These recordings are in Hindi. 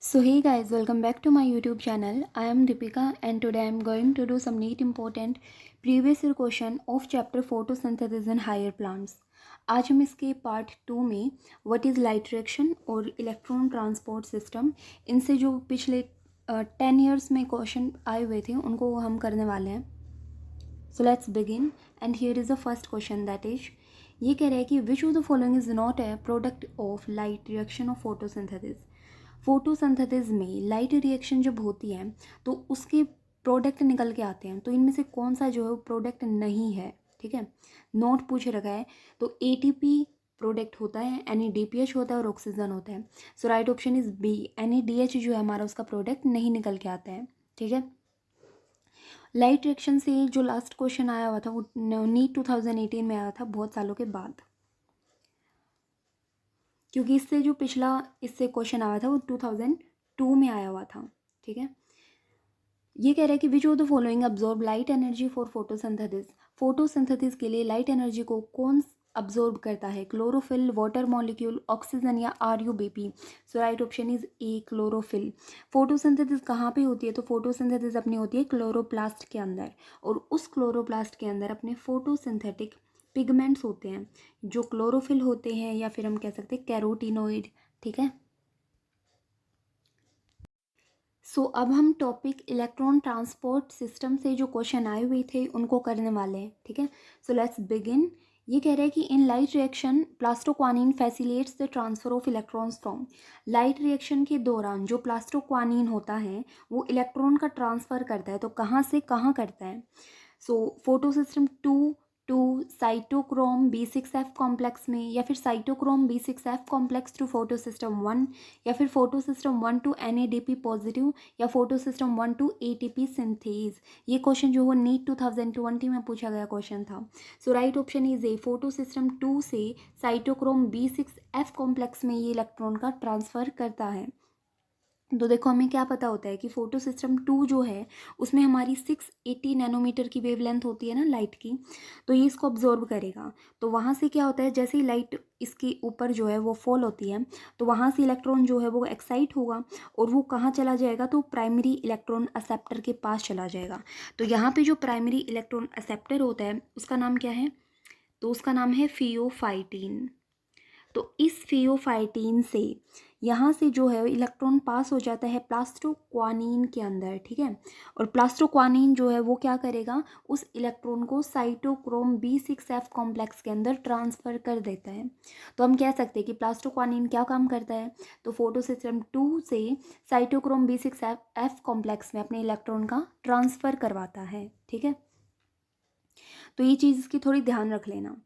So hey guys, welcome back to my YouTube channel. I am Deepika and today I am going to do some neat important previous year question of chapter photosynthesis in higher plants. आज हम इसके पार्ट 2 में व्हाट इज़ लाइट रिएक्शन और इलेक्ट्रॉन ट्रांसपोर्ट सिस्टम, इनसे जो पिछले 10 ईयर्स में क्वेश्चन आए हुए थे उनको हम करने वाले हैं. So let's begin and here is the first question that is, ये कह रहा है कि which of the following is not a product of light reaction of photosynthesis. Photosynthesis में लाइट रिएक्शन जब होती है तो उसके प्रोडक्ट निकल के आते हैं, तो इनमें से कौन सा जो है वो प्रोडक्ट नहीं है. ठीक है, नोट पूछ रखा है. तो ATP प्रोडक्ट होता है, NADPH होता है और ऑक्सीजन होता है. So right option is B, NADH जो है हमारा उसका प्रोडक्ट नहीं निकल के आता है. ठीक है, लाइट रिएक्शन से जो लास्ट क्वेश्चन आया हुआ था वो नीट 2018 में आया था, बहुत सालों के बाद, क्योंकि इससे जो पिछला इससे क्वेश्चन आया था वो 2002 में आया हुआ था. ठीक है, ये कह रहा है कि which of the following absorb light energy for photosynthesis. Photosynthesis के लिए लाइट एनर्जी को कौन अब्जॉर्ब करता है? क्लोरोफिल, वाटर मॉलिक्यूल, ऑक्सीजन या RUBP. So right option is A, chlorophyll. Photosynthesis कहाँ पे होती है? तो फोटोसिंथेसिस अपनी होती है क्लोरोप्लास्ट के अंदर, और उस क्लोरोप्लास्ट के अंदर अपने फोटोसिंथेटिक पिगमेंट्स होते हैं जो क्लोरोफिल होते हैं, या फिर हम कह सकते हैं कैरोटीनोइड. ठीक है, सो अब हम टॉपिक इलेक्ट्रॉन ट्रांसपोर्ट सिस्टम से जो क्वेश्चन आए हुए थे उनको करने वाले हैं. ठीक है, सो लेट्स बिगिन. ये कह रहा है कि in light reaction plastoquinone facilitates the transfer of electrons from. Light reaction के दौरान जो प्लास्टोक्वानिन होता है वो इलेक्ट्रॉन का ट्रांसफ़र करता है. तो कहाँ से कहाँ करता है? So photosystem 2 to cytochrome B6F complex में, या फिर cytochrome B6F complex to photosystem 1, या फिर photosystem 1 to NADP positive, या photosystem 1 to ATP synthase. ये क्वेश्चन जो वो नीट 2020 में पूछा गया क्वेश्चन था. So right option is A, photosystem 2 से साइटोक्रोम B6F कॉम्प्लेक्स में ये इलेक्ट्रॉन का ट्रांसफ़र करता है. तो देखो हमें क्या पता होता है कि फोटो सिस्टम 2 जो है उसमें हमारी 680 नैनोमीटर की वेवलेंथ होती है ना लाइट की, तो ये इसको ऑब्जॉर्व करेगा. तो वहाँ से क्या होता है, जैसे ही लाइट इसके ऊपर जो है वो फॉल होती है तो वहाँ से इलेक्ट्रॉन जो है वो एक्साइट होगा, और वो कहाँ चला जाएगा? तो प्राइमरी इलेक्ट्रॉन एक्सेप्टर के पास चला जाएगा. तो यहाँ पे जो प्राइमरी इलेक्ट्रॉन एक्सेप्टर होता है उसका नाम क्या है? तो उसका नाम है फियोफाइटीन. तो इस फियोफाइटीन से यहाँ से जो है इलेक्ट्रॉन पास हो जाता है प्लास्टोक्वानिन के अंदर. ठीक है, और प्लास्टोक्वानिन जो है वो क्या करेगा? उस इलेक्ट्रॉन को साइटोक्रोम B6F कॉम्प्लेक्स के अंदर ट्रांसफ़र कर देता है. तो हम कह सकते हैं कि प्लास्टोक्वानिन क्या काम करता है? तो फोटो सिस्टम 2 से साइटोक्रोम B6F कॉम्प्लेक्स में अपने इलेक्ट्रॉन का ट्रांसफ़र करवाता है. ठीक है, तो ये चीज़ इसकी थोड़ी ध्यान रख लेना.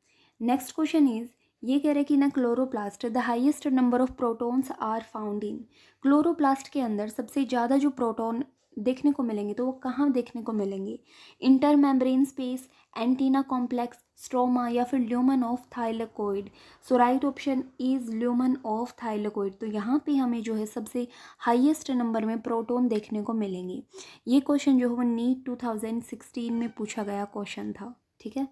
नेक्स्ट क्वेश्चन इज, ये कह रहे हैं कि ना chloroplast the highest number of protons are found in. Chloroplast के अंदर सबसे ज़्यादा जो प्रोटॉन देखने को मिलेंगे तो वो कहाँ देखने को मिलेंगे? Inter membrane space, antenna complex, stroma, या फिर lumen of thylakoid. So right option is lumen of thylakoid. तो यहाँ पे हमें जो है सबसे हाईएस्ट नंबर में प्रोटॉन देखने को मिलेंगे. ये क्वेश्चन जो है वो नीट 2016 में पूछा गया क्वेश्चन था. ठीक है,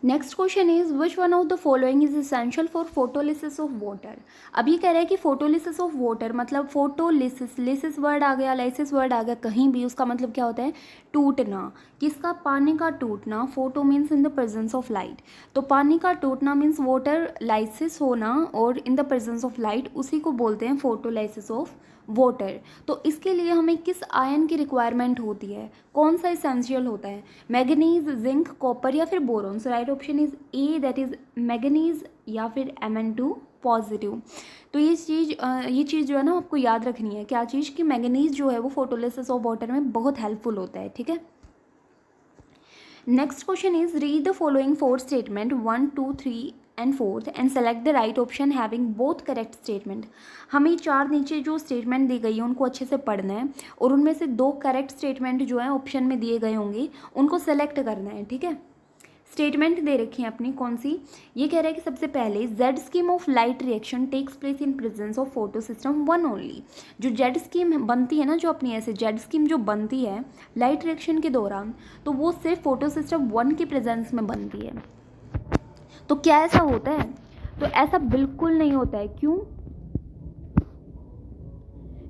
next question is which one of the following is essential for photolysis of water. अब ये कह रहा है कि फोटोलिसिस ऑफ वाटर मतलब फोटोलिसिस, लिसिस वर्ड आ गया, लाइसिस वर्ड आ गया, कहीं भी उसका मतलब क्या होता है? टूटना. किसका? पानी का टूटना. Photo means in the presence of light, तो पानी का टूटना मीन्स वाटर लाइसिस होना, और in the presence of light उसी को बोलते हैं फोटोलाइसिस ऑफ वाटर. तो इसके लिए हमें किस आयन की रिक्वायरमेंट होती है? कौन सा इसेंशियल होता है? मैग्नीज, जिंक, कॉपर या फिर boron. So right option is A, that is manganese या फिर Mn2 पॉजिटिव. तो ये चीज़ जो है ना आपको याद रखनी है. क्या चीज़? कि मैग्नीज जो है वो फोटोलिसिस ऑफ वाटर में बहुत हेल्पफुल होता है. ठीक है, next question is read the following 4 statement 1, 2, 3 and 4 and select the right option having both correct statement. हमें 4 नीचे जो स्टेटमेंट दी गई है उनको अच्छे से पढ़ना है, और उनमें से 2 करेक्ट स्टेटमेंट जो है ऑप्शन में दिए गए होंगे उनको सेलेक्ट करना है. ठीक है, स्टेटमेंट दे रखी है अपनी कौन सी? ये कह रहा है कि सबसे पहले Z scheme of light reaction takes place in presence of photosystem 1 only. जो जेड स्कीम बनती है ना, जो अपनी ऐसे जेड स्कीम जो बनती है लाइट रिएक्शन के दौरान, तो वो सिर्फ फोटो सिस्टम 1 के प्रेजेंस में बनती है. तो क्या ऐसा होता है? तो ऐसा बिल्कुल नहीं होता है. क्यों?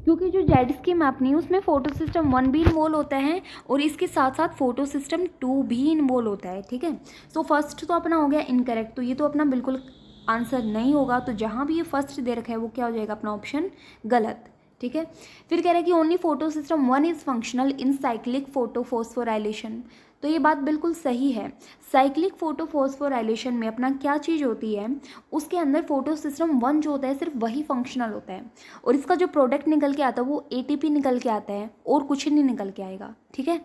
क्योंकि जो जेड स्कीम अपनी उसमें फोटो सिस्टम 1 भी इन्वॉल्व होता है और इसके साथ साथ फोटो सिस्टम 2 भी इन्वॉल्व होता है, ठीक है। सो फर्स्ट तो अपना हो गया इनकरेक्ट, तो ये तो अपना बिल्कुल आंसर नहीं होगा, तो जहाँ भी ये फर्स्ट दे रखा है वो क्या हो जाएगा अपना ऑप्शन गलत, ठीक है। फिर कह रहा है कि only photo system 1 is functional in cyclic photophosphorylation, तो ये बात बिल्कुल सही है। साइक्लिक फोटोफॉस्फोराइलेशन में अपना क्या चीज़ होती है, उसके अंदर फोटो सिस्टम 1 जो होता है सिर्फ वही फंक्शनल होता है और इसका जो प्रोडक्ट निकल के आता है वो एटीपी निकल के आता है और कुछ नहीं निकल के आएगा, ठीक है।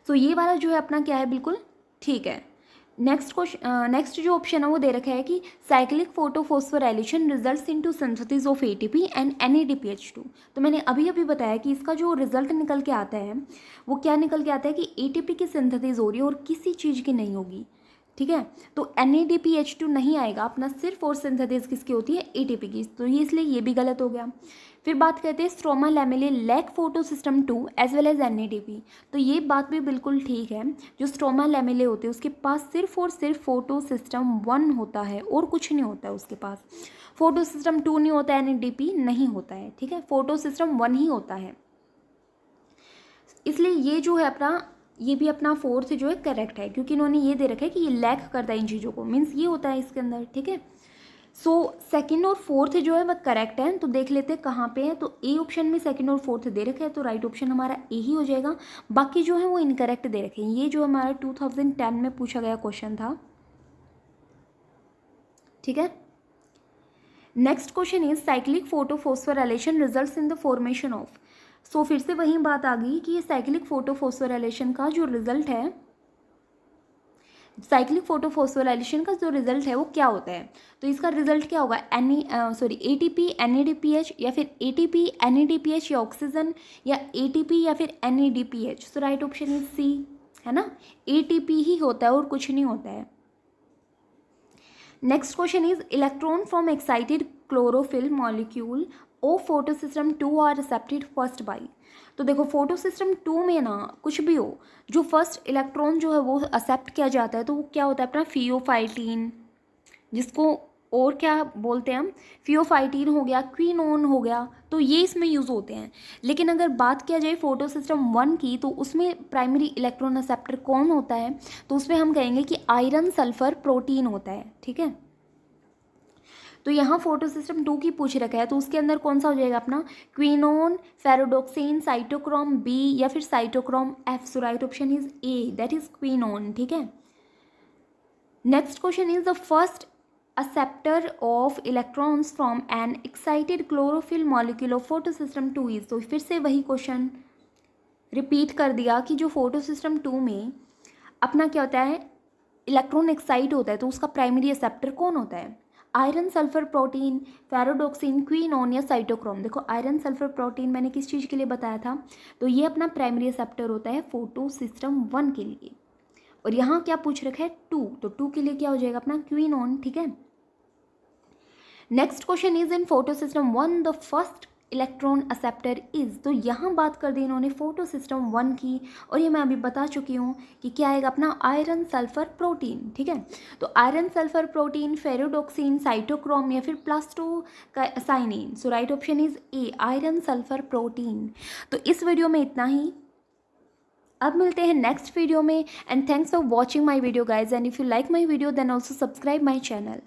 सो ये वाला जो है अपना क्या है, बिल्कुल ठीक है। नेक्स्ट जो ऑप्शन है वो दे रखा है कि cyclic photophosphorylation results into synthesis of ATP and NADPH2, तो मैंने अभी अभी बताया कि इसका जो रिजल्ट निकल के आता है वो क्या निकल के आता है कि एटीपी की सिंथेसिस हो रही है और किसी चीज़ की नहीं होगी, ठीक है। तो NADPH2 नहीं आएगा अपना, सिर्फ और सिंथेसिस किसकी होती है, एटीपी की, तो ये इसलिए ये भी गलत हो गया। फिर बात करते हैं stroma lamellae lack photosystem 2 as well as NADP, तो ये बात भी बिल्कुल ठीक है। जो स्ट्रोमा लैमेले होते हैं उसके पास सिर्फ और सिर्फ फोटो सिस्टम 1 होता है और कुछ नहीं होता है उसके पास, फोटो सिस्टम 2 नहीं होता है, NADP नहीं होता है, ठीक है, फोटो सिस्टम 1 ही होता है। इसलिए ये जो है अपना, ये भी अपना फोर्थ जो है करेक्ट है, क्योंकि इन्होंने ये दे रखा है कि ये लैक करता है इन चीज़ों को, मीन्स ये होता है इसके अंदर, ठीक है। सो सेकंड और फोर्थ जो है वह करेक्ट है, तो देख लेते हैं कहाँ पे है। तो ए ऑप्शन में सेकंड और फोर्थ दे रखे हैं, तो राइट ऑप्शन हमारा ए ही हो जाएगा। बाकी जो है वो इनकरेक्ट दे रखे हैं। ये जो हमारा 2010 में पूछा गया क्वेश्चन था, ठीक है। Next question is cyclic photophosphorylation results in the formation of, so फिर से वही बात आ गई कि ये साइक्लिक फोटोफॉस्फोराइलेशन का जो रिजल्ट है, साइक्लिक फोटोफॉस्फोराइलेशन का जो रिजल्ट है वो क्या होता है, तो इसका रिजल्ट क्या होगा, एटीपी NADPH या फिर एटीपी NADPH या ऑक्सीजन या एटीपी या फिर NADPH, so right option is C, है ना, एटीपी ही होता है और कुछ नहीं होता है। Next question is electron from excited chlorophyll molecule of photosystem 2 are accepted first by, तो देखो फोटो सिस्टम 2 में ना कुछ भी हो, जो फर्स्ट इलेक्ट्रॉन जो है वो एक्सेप्ट किया जाता है तो वो क्या होता है अपना फियोफाइटीन, जिसको और क्या बोलते हैं हम, फियोफाइटीन हो गया, क्विनोन हो गया, तो ये इसमें यूज़ होते हैं। लेकिन अगर बात किया जाए फोटो सिस्टम 1 की, तो उसमें प्राइमरी इलेक्ट्रॉन एक्सेप्टर कौन होता है, तो उसमें हम कहेंगे कि आयरन सल्फर प्रोटीन होता है, ठीक है। तो यहाँ फोटो सिस्टम 2 की पूछ रखा है, तो उसके अंदर कौन सा हो जाएगा अपना, क्विनोन, फेरोडोक्सिन, साइटोक्रोम B या फिर cytochrome F, so right option is A, that is quinone, ठीक है। Next question is the first acceptor of electrons from an excited chlorophyll molecule of photo system 2 is, तो फिर से वही क्वेश्चन रिपीट कर दिया कि जो फोटो सिस्टम 2 में अपना क्या होता है, इलेक्ट्रॉन एक्साइट होता है, तो उसका प्राइमरी एक्सेप्टर कौन होता है, आयरन सल्फर प्रोटीन, फेरोडोक्सिन, क्विनोन या साइटोक्रोम। देखो आयरन सल्फर प्रोटीन मैंने किस चीज़ के लिए बताया था, तो ये अपना प्राइमरी एक्सेप्टर होता है फोटो सिस्टम 1 के लिए, और यहाँ क्या पूछ रखा है 2, तो 2 के लिए क्या हो जाएगा अपना क्विनोन, ठीक है। Next question is in photo system 1 the first electron acceptor is, तो यहाँ बात कर दी इन्होंने फोटो सिस्टम 1 की, और ये मैं अभी बता चुकी हूँ कि क्या आएगा अपना आयरन सल्फर प्रोटीन, ठीक है। तो iron sulphur protein, ferredoxin, cytochrome या फिर plastocyanin, so right option is A, iron sulphur protein. तो इस वीडियो में इतना ही, अब मिलते हैं नेक्स्ट वीडियो में, and thanks for watching my video guys, and if you like my video then also subscribe my channel.